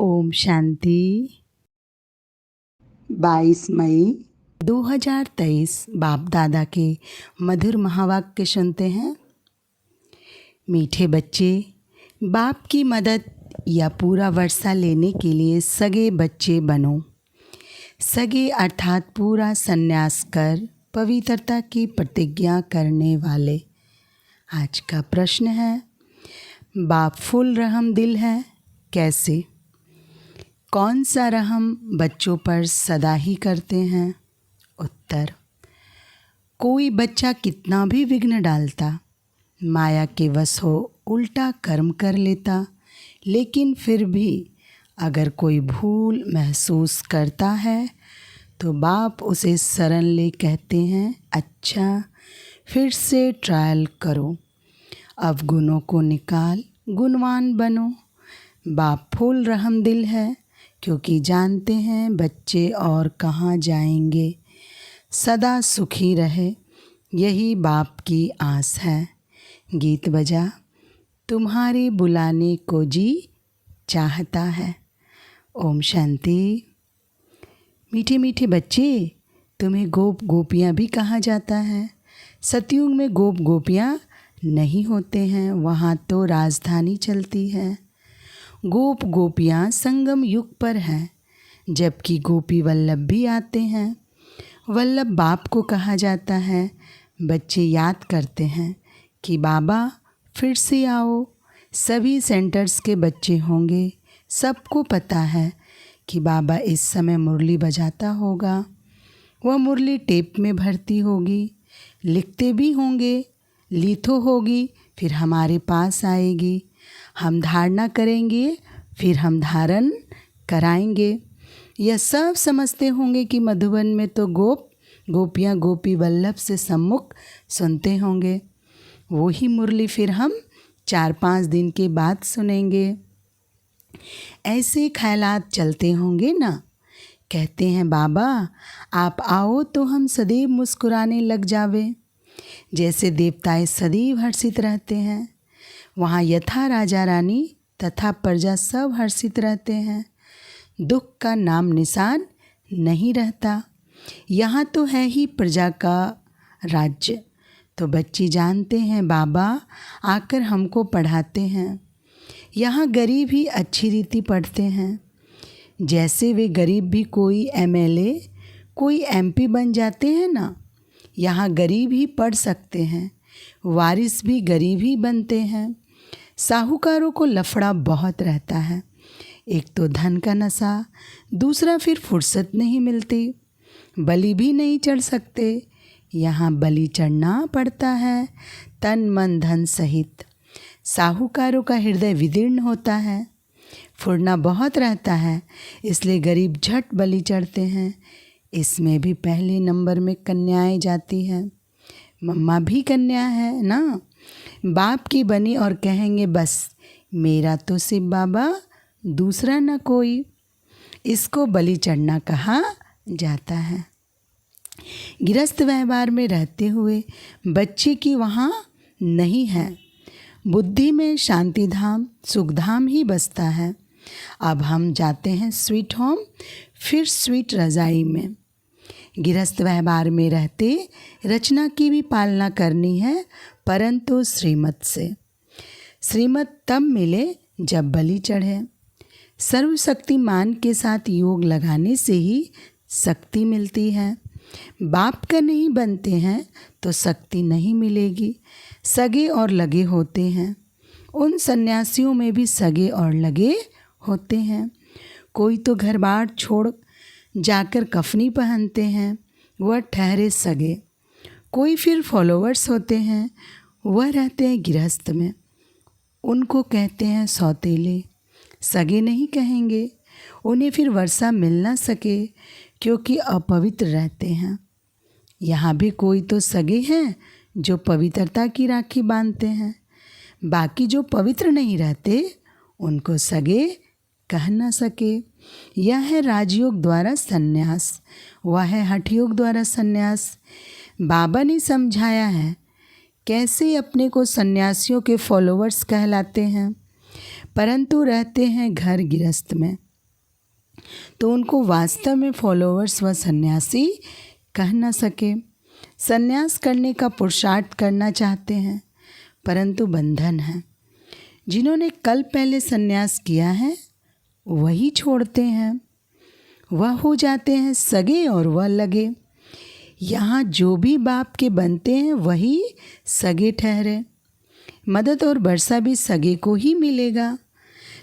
ओम शांति। 22 मई 2023 बाप दादा के मधुर महावाक्य सुनते हैं। मीठे बच्चे, बाप की मदद या पूरा वर्षा लेने के लिए सगे बच्चे बनो। सगे अर्थात पूरा संन्यास कर पवित्रता की प्रतिज्ञा करने वाले। आज का प्रश्न है, बाप फुल रहम दिल है, कैसे? कौन सा रहम बच्चों पर सदा ही करते हैं? उत्तर, कोई बच्चा कितना भी विघ्न डालता, माया के वश हो उल्टा कर्म कर लेता, लेकिन फिर भी अगर कोई भूल महसूस करता है तो बाप उसे शरण ले कहते हैं, अच्छा फिर से ट्रायल करो, अब गुणों को निकाल, गुणवान बनो। बाप फुल रहम दिल है क्योंकि जानते हैं बच्चे और कहाँ जाएंगे। सदा सुखी रहे, यही बाप की आस है। गीत बजा, तुम्हारे बुलाने को जी चाहता है। ओम शांति। मीठे मीठे बच्चे, तुम्हें गोप गोपियाँ भी कहा जाता है। सतयुग में गोप गोपियाँ नहीं होते हैं, वहाँ तो राजधानी चलती है। गोप गोपियाँ संगम युग पर हैं, जबकि गोपी वल्लभ भी आते हैं। वल्लभ बाप को कहा जाता है। बच्चे याद करते हैं कि बाबा फिर से आओ। सभी सेंटर्स के बच्चे होंगे, सबको पता है कि बाबा इस समय मुरली बजाता होगा। वह मुरली टेप में भरती होगी, लिखते भी होंगे, लिथो होगी, फिर हमारे पास आएगी। हम धारणा करेंगे, फिर हम धारण कराएंगे। यह सब समझते होंगे कि मधुबन में तो गोपियाँ गोपी वल्लभ से सम्मुख सुनते होंगे। वो ही मुरली फिर हम 4-5 दिन के बाद सुनेंगे। ऐसे ख्यालात चलते होंगे ना। कहते हैं बाबा आप आओ तो हम सदैव मुस्कुराने लग जावे। जैसे देवताएं सदैव हर्षित रहते हैं, वहाँ यथा राजा रानी तथा प्रजा सब हर्षित रहते हैं। दुख का नाम निशान नहीं रहता। यहाँ तो है ही प्रजा का राज्य। तो बच्चे जानते हैं बाबा आकर हमको पढ़ाते हैं। यहाँ गरीब ही अच्छी रीति पढ़ते हैं। जैसे वे गरीब भी कोई MLA कोई MP बन जाते हैं ना, यहाँ गरीब ही पढ़ सकते हैं। वारिस भी गरीब ही बनते हैं। साहूकारों को लफड़ा बहुत रहता है। एक तो धन का नशा, दूसरा फिर फुर्सत नहीं मिलती, बलि भी नहीं चढ़ सकते। यहाँ बलि चढ़ना पड़ता है, तन मन धन सहित। साहूकारों का हृदय विदीर्ण होता है, फुरना बहुत रहता है, इसलिए गरीब झट बलि चढ़ते हैं। इसमें भी पहले नंबर में कन्याएं जाती हैं। मम्मा भी कन्या है ना, बाप की बनी और कहेंगे बस मेरा तो सिर्फ बाबा, दूसरा न कोई। इसको बलि चढ़ना कहा जाता है। गृहस्थ व्यवहार में रहते हुए बच्चे की वहाँ नहीं है। बुद्धि में शांति धाम सुख धाम ही बसता है। अब हम जाते हैं स्वीट होम, फिर स्वीट रज़ाई में। गृहस्थ व्यवहार में रहते रचना की भी पालना करनी है, परंतु श्रीमत से। श्रीमत तब मिले जब बलि चढ़े। सर्वशक्तिमान के साथ योग लगाने से ही शक्ति मिलती है। बाप का नहीं बनते हैं तो शक्ति नहीं मिलेगी। सगे और लगे होते हैं। उन सन्यासियों में भी सगे और लगे होते हैं। कोई तो घर बार छोड़ जाकर कफनी पहनते हैं, वह ठहरे सगे। कोई फिर फॉलोवर्स होते हैं, वह रहते हैं गृहस्थ में, उनको कहते हैं सौतेले। सगे नहीं कहेंगे। उन्हें फिर वर्षा मिल ना सके क्योंकि अपवित्र रहते हैं। यहाँ भी कोई तो सगे हैं जो पवित्रता की राखी बांधते हैं। बाकी जो पवित्र नहीं रहते उनको सगे कह न सके। यह है राजयोग द्वारा संन्यास, वह है हठयोग द्वारा संन्यास। बाबा ने समझाया है कैसे अपने को सन्यासियों के फॉलोवर्स कहलाते हैं, परंतु रहते हैं घर गृहस्थ में। तो उनको वास्तव में फॉलोअर्स व सन्यासी कह न सके। सन्यास करने का पुरुषार्थ करना चाहते हैं, परंतु बंधन है। जिन्होंने कल पहले सन्यास किया है वही छोड़ते हैं, वह हो जाते हैं सगे और वह लगे। यहाँ जो भी बाप के बनते हैं वही सगे ठहरे। मदद और वर्षा भी सगे को ही मिलेगा,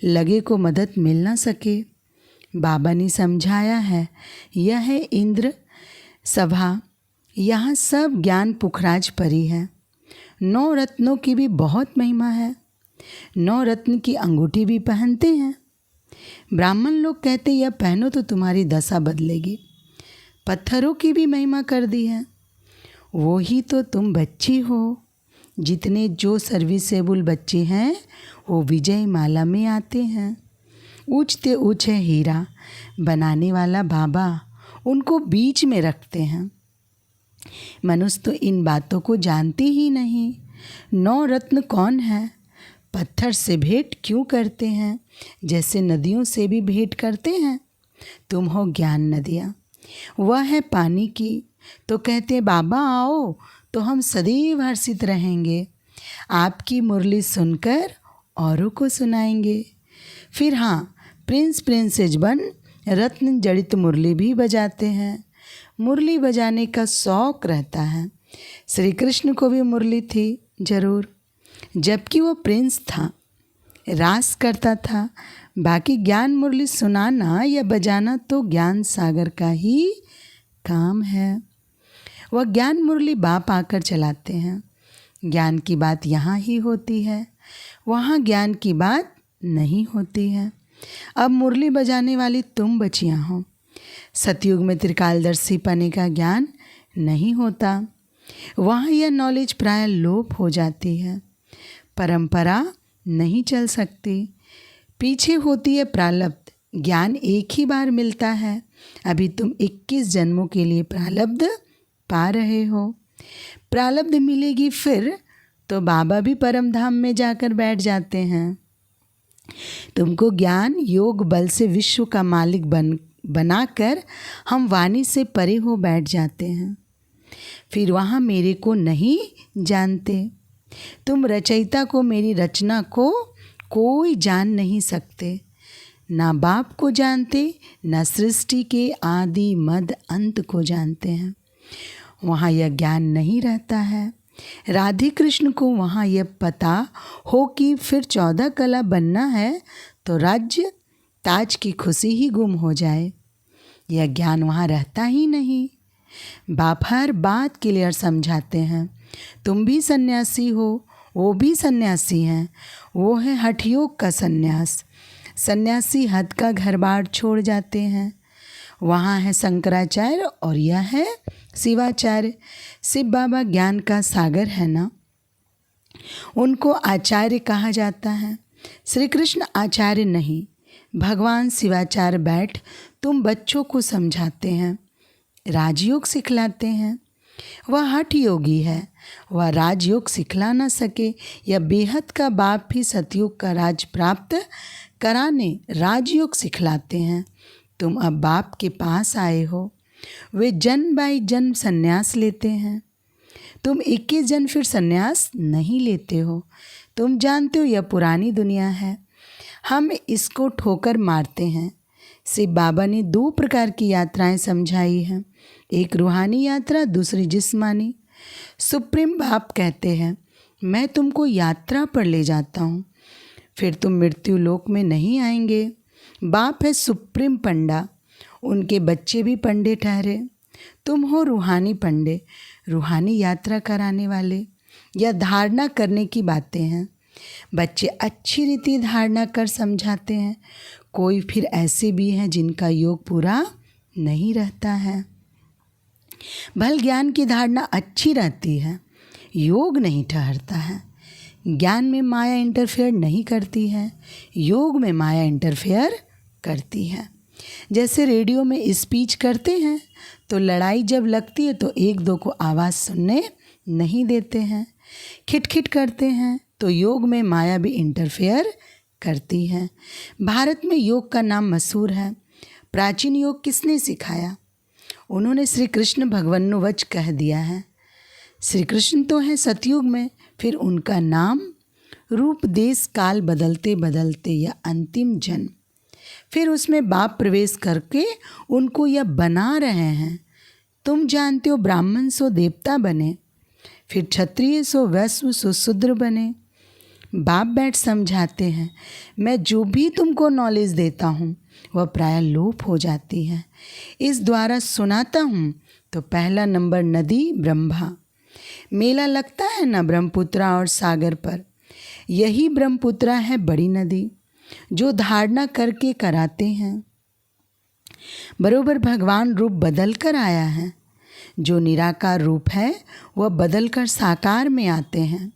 लगे को मदद मिल ना सके। बाबा ने समझाया है, यह है इंद्र सभा, यहाँ सब ज्ञान पुखराज परी है। 9 रत्नों की भी बहुत महिमा है। 9 रत्न की अंगूठी भी पहनते हैं। ब्राह्मण लोग कहते यह पहनो तो तुम्हारी दशा बदलेगी। पत्थरों की भी महिमा कर दी है। वो ही तो तुम बच्ची हो। जितने जो सर्विसेबल बच्चे हैं वो विजय माला में आते हैं। ऊंचते ऊंचे हीरा बनाने वाला बाबा उनको बीच में रखते हैं। मनुष्य तो इन बातों को जानते ही नहीं। 9 रत्न कौन है? पत्थर से भेंट क्यों करते हैं, जैसे नदियों से भी भेंट करते हैं। तुम हो ज्ञान नदियाँ, वह है पानी की। तो कहते बाबा आओ तो हम सदैव हर्षित रहेंगे, आपकी मुरली सुनकर औरों को सुनाएंगे। फिर हाँ, प्रिंस प्रिंसेस बन रत्न जड़ित मुरली भी बजाते हैं। मुरली बजाने का शौक़ रहता है। श्री कृष्ण को भी मुरली थी जरूर, जबकि वो प्रिंस था, रास करता था। बाकी ज्ञान मुरली सुनाना या बजाना तो ज्ञान सागर का ही काम है। वह ज्ञान मुरली बाप आकर चलाते हैं। ज्ञान की बात यहाँ ही होती है, वहाँ ज्ञान की बात नहीं होती है। अब मुरली बजाने वाली तुम बचियाँ हो। सतयुग में त्रिकालदर्शी पने का ज्ञान नहीं होता, वहाँ यह नॉलेज प्राय लोप हो जाती है। परंपरा नहीं चल सकती, पीछे होती है प्रारब्ध। ज्ञान एक ही बार मिलता है। अभी तुम 21 जन्मों के लिए प्रारब्ध पा रहे हो। प्रारब्ध मिलेगी फिर तो बाबा भी परम धाम में जाकर बैठ जाते हैं। तुमको ज्ञान योग बल से विश्व का मालिक बनाकर हम वाणी से परे हो बैठ जाते हैं। फिर वहाँ मेरे को नहीं जानते। तुम रचयिता को, मेरी रचना को कोई जान नहीं सकते। ना बाप को जानते, ना सृष्टि के आदि मध्य अंत को जानते हैं। वहाँ यह ज्ञान नहीं रहता है। राधे कृष्ण को वहाँ यह पता हो कि फिर 14 कला बनना है तो राज्य ताज की खुशी ही गुम हो जाए। यह ज्ञान वहाँ रहता ही नहीं। बाप हर बात क्लियर समझाते हैं। तुम भी सन्यासी हो, वो भी सन्यासी हैं। वो है हठ योग का सन्यास। सन्यासी हद का घर बार छोड़ जाते हैं। वहाँ है शंकराचार्य और यह है शिवाचार्य। शिव बाबा ज्ञान का सागर है ना, उनको आचार्य कहा जाता है। श्री कृष्ण आचार्य नहीं, भगवान शिवाचार्य बैठ तुम बच्चों को समझाते हैं, राजयोग सिखलाते हैं। वह हठ योगी है, वह राजयोग सिखला न सके। यह बेहद का बाप भी सतयुग का राज प्राप्त कराने राजयोग सिखलाते हैं। तुम अब बाप के पास आए हो। वे जन्म बाई जन्म संन्यास लेते हैं। तुम 21 जन्म फिर संन्यास नहीं लेते हो। तुम जानते हो यह पुरानी दुनिया है, हम इसको ठोकर मारते हैं। शिव बाबा ने 2 प्रकार की यात्राएं समझाई हैं, एक रूहानी यात्रा, दूसरी जिस्मानी। सुप्रीम बाप कहते हैं मैं तुमको यात्रा पर ले जाता हूँ, फिर तुम मृत्यु लोक में नहीं आएंगे। बाप है सुप्रीम पंडा, उनके बच्चे भी पंडे ठहरे। तुम हो रूहानी पंडे, रूहानी यात्रा कराने वाले। यह धारणा करने की बातें हैं। बच्चे अच्छी रीति धारणा कर समझाते हैं। कोई फिर ऐसे भी हैं जिनका योग पूरा नहीं रहता है। भल ज्ञान की धारणा अच्छी रहती है, योग नहीं ठहरता है। ज्ञान में माया इंटरफेयर नहीं करती है, योग में माया इंटरफेयर करती है। जैसे रेडियो में स्पीच करते हैं तो लड़ाई जब लगती है तो 1-2 को आवाज़ सुनने नहीं देते हैं। खिटखिट करते हैं तो योग में माया भी इंटरफेयर करती है। भारत में योग का नाम मशहूर है, प्राचीन योग किसने सिखाया? उन्होंने श्री कृष्ण भगवान वच कह दिया है। श्री कृष्ण तो हैं सतयुग में, फिर उनका नाम, रूप, देश, काल बदलते बदलते या अंतिम जन्म, फिर उसमें बाप प्रवेश करके उनको यह बना रहे हैं। तुम जानते हो, ब्राह्मण सो देवता बने, फिर क्षत्रिय सो वैश्य सो शूद्र बने। बाप बैठ समझाते हैं, मैं जो भी तुमको नॉलेज देता हूँ वह प्राय लोप हो जाती है। इस द्वारा सुनाता हूँ तो पहला नंबर नदी ब्रह्मा। मेला लगता है ना ब्रह्मपुत्रा और सागर पर, यही ब्रह्मपुत्रा है बड़ी नदी जो धारणा करके कराते हैं। बरोबर भगवान रूप बदल कर आया है। जो निराकार रूप है वह बदल कर साकार में आते हैं।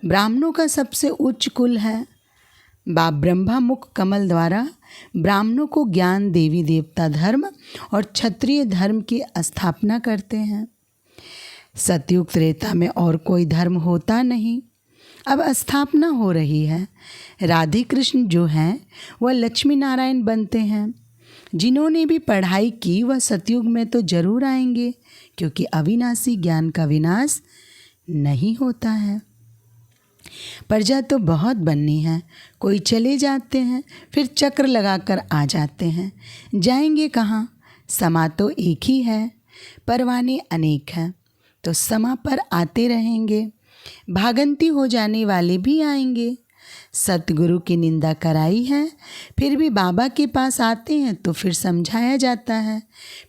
ब्राह्मणों का सबसे उच्च कुल है। बाप ब्रह्मा मुख कमल द्वारा ब्राह्मणों को ज्ञान, देवी देवता धर्म और क्षत्रिय धर्म की स्थापना करते हैं। सतयुग त्रेता में और कोई धर्म होता नहीं, अब स्थापना हो रही है। राधे कृष्ण जो हैं वह लक्ष्मी नारायण बनते हैं। जिन्होंने भी पढ़ाई की वह सतयुग में तो जरूर आएंगे, क्योंकि अविनाशी ज्ञान का विनाश नहीं होता है। प्रजा तो बहुत बननी है, कोई चले जाते हैं फिर चक्र लगाकर आ जाते हैं। जाएंगे कहाँ? समा तो एक ही है, परवाने अनेक हैं, तो समा पर आते रहेंगे। भागंती हो जाने वाले भी आएंगे। सतगुरु की निंदा कराई है, फिर भी बाबा के पास आते हैं तो फिर समझाया जाता है,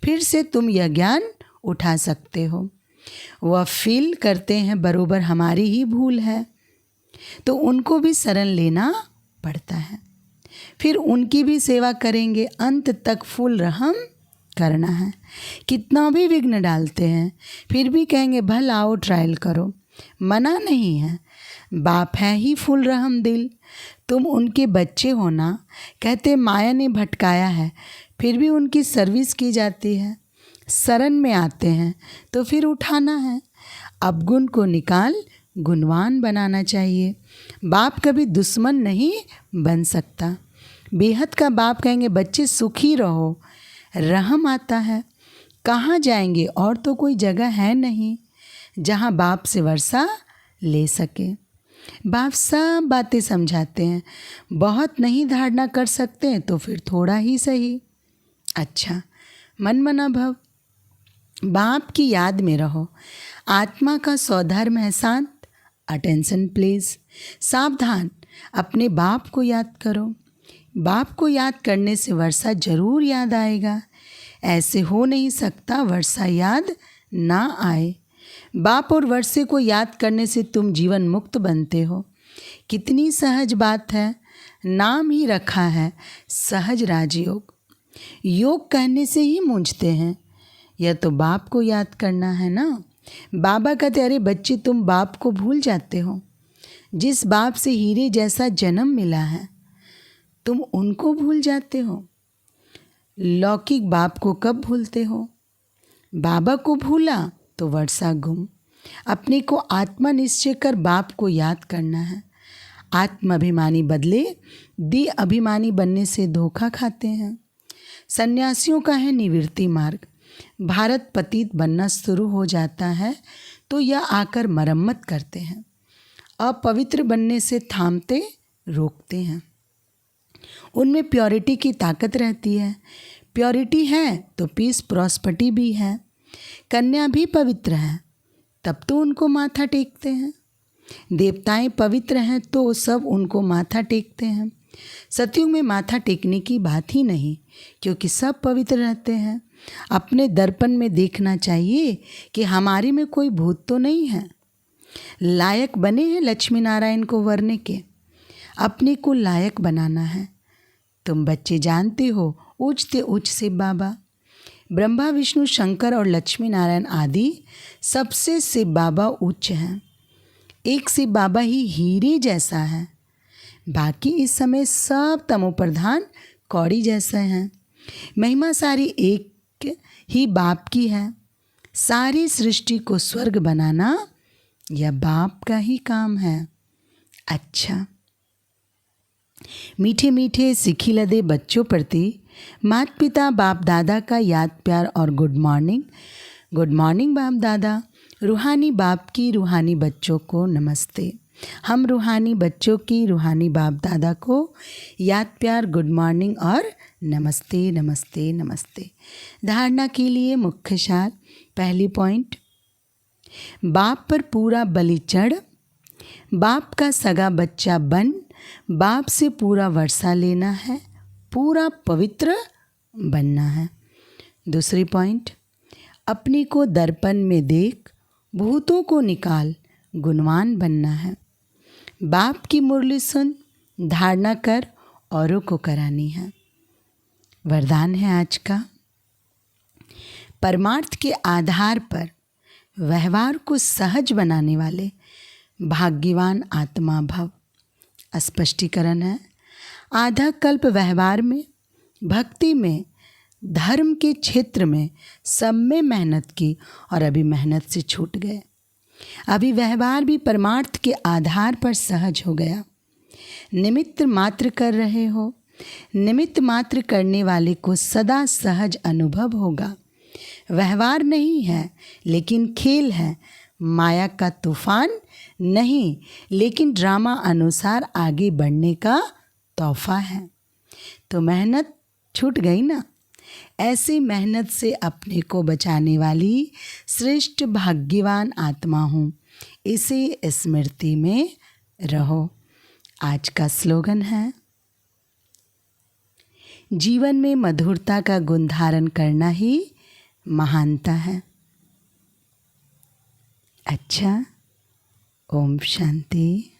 फिर से तुम यह ज्ञान उठा सकते हो। वह फील करते हैं बरोबर हमारी ही भूल है, तो उनको भी शरण लेना पड़ता है। फिर उनकी भी सेवा करेंगे, अंत तक फुल रहम करना है। कितना भी विघ्न डालते हैं फिर भी कहेंगे भल आओ ट्रायल करो, मना नहीं है। बाप है ही फुल रहम दिल, तुम उनके बच्चे हो ना। कहते माया ने भटकाया है, फिर भी उनकी सर्विस की जाती है। शरण में आते हैं तो फिर उठाना है। अवगुण को निकाल गुणवान बनाना चाहिए। बाप कभी दुश्मन नहीं बन सकता। बेहद का बाप कहेंगे बच्चे सुखी रहो, रहम आता है। कहाँ जाएंगे? और तो कोई जगह है नहीं जहाँ बाप से वर्षा ले सके। बाप सब बातें समझाते हैं। बहुत नहीं धारणा कर सकते हैं तो फिर थोड़ा ही सही। अच्छा, मन मना भव, बाप की याद में रहो। आत्मा का स्वधर्म है शांत। Attention please. सावधान, अपने बाप को याद करो। बाप को याद करने से वर्षा जरूर याद आएगा। ऐसे हो नहीं सकता वर्षा याद ना आए। बाप और वर्षे को याद करने से तुम जीवन मुक्त बनते हो। कितनी सहज बात है, नाम ही रखा है सहज राजयोग। योग कहने से ही मूंझते हैं, यह तो बाप को याद करना है ना। बाबा कहते अरे बच्चे तुम बाप को भूल जाते हो। जिस बाप से हीरे जैसा जन्म मिला है तुम उनको भूल जाते हो। लौकिक बाप को कब भूलते हो? बाबा को भूला तो वर्षा गुम। अपने को आत्मा निश्चय कर बाप को याद करना है। आत्माभिमानी बदले दि अभिमानी बनने से धोखा खाते हैं। सन्यासियों का है निवृत्ति मार्ग। भारत पतित बनना शुरू हो जाता है तो यह आकर मरम्मत करते हैं। अपवित्र बनने से थामते रोकते हैं। उनमें प्योरिटी की ताकत रहती है। प्योरिटी है तो पीस प्रॉस्पर्टी भी है। कन्या भी पवित्र है तब तो उनको माथा टेकते हैं। देवताएं पवित्र हैं तो सब उनको माथा टेकते हैं। सतयुग में माथा टेकने की बात ही नहीं, क्योंकि सब पवित्र रहते हैं। अपने दर्पण में देखना चाहिए कि हमारे में कोई भूत तो नहीं है। लायक बने हैं लक्ष्मी नारायण को वरने के, अपने को लायक बनाना है। तुम बच्चे जानते हो उच्च उच्च शिव बाबा, ब्रह्मा विष्णु शंकर और लक्ष्मी नारायण आदि सबसे शिव बाबा उच्च हैं। एक शिव बाबा ही हीरे जैसा है, बाकी इस समय सब तमोप्रधान कौड़ी जैसे हैं। महिमा सारी एक ही बाप की है। सारी सृष्टि को स्वर्ग बनाना यह बाप का ही काम है। अच्छा, मीठे मीठे सिखिलदे बच्चों प्रति माता पिता बाप दादा का याद प्यार और गुड मॉर्निंग। गुड मॉर्निंग बाप दादा। रूहानी बाप की रूहानी बच्चों को नमस्ते। हम रूहानी बच्चों की रूहानी बाप दादा को याद प्यार गुड मॉर्निंग और नमस्ते नमस्ते नमस्ते। धारणा के लिए मुख्य सार। पहली पॉइंट, बाप पर पूरा बलि चढ़, बाप का सगा बच्चा बन, बाप से पूरा वर्षा लेना है, पूरा पवित्र बनना है। दूसरी पॉइंट, अपने को दर्पण में देख, भूतों को निकाल, गुणवान बनना है। बाप की मुरली सुन, धारणा कर, औरों को करानी है। वरदान है आज का, परमार्थ के आधार पर व्यवहार को सहज बनाने वाले भाग्यवान आत्मा भव। स्पष्टीकरण है, आधा कल्प व्यवहार में, भक्ति में, धर्म के क्षेत्र में सब में मेहनत की और अभी मेहनत से छूट गए। अभी व्यवहार भी परमार्थ के आधार पर सहज हो गया। निमित्त मात्र कर रहे हो, निमित्त मात्र करने वाले को सदा सहज अनुभव होगा। व्यवहार नहीं है लेकिन खेल है, माया का तूफान नहीं लेकिन ड्रामा अनुसार आगे बढ़ने का तोहफा है। तो मेहनत छूट गई ना, ऐसी मेहनत से अपने को बचाने वाली श्रेष्ठ भाग्यवान आत्मा हूँ, इसी स्मृति में रहो। आज का स्लोगन है, जीवन में मधुरता का गुण धारण करना ही महानता है। अच्छा, ओम शांति।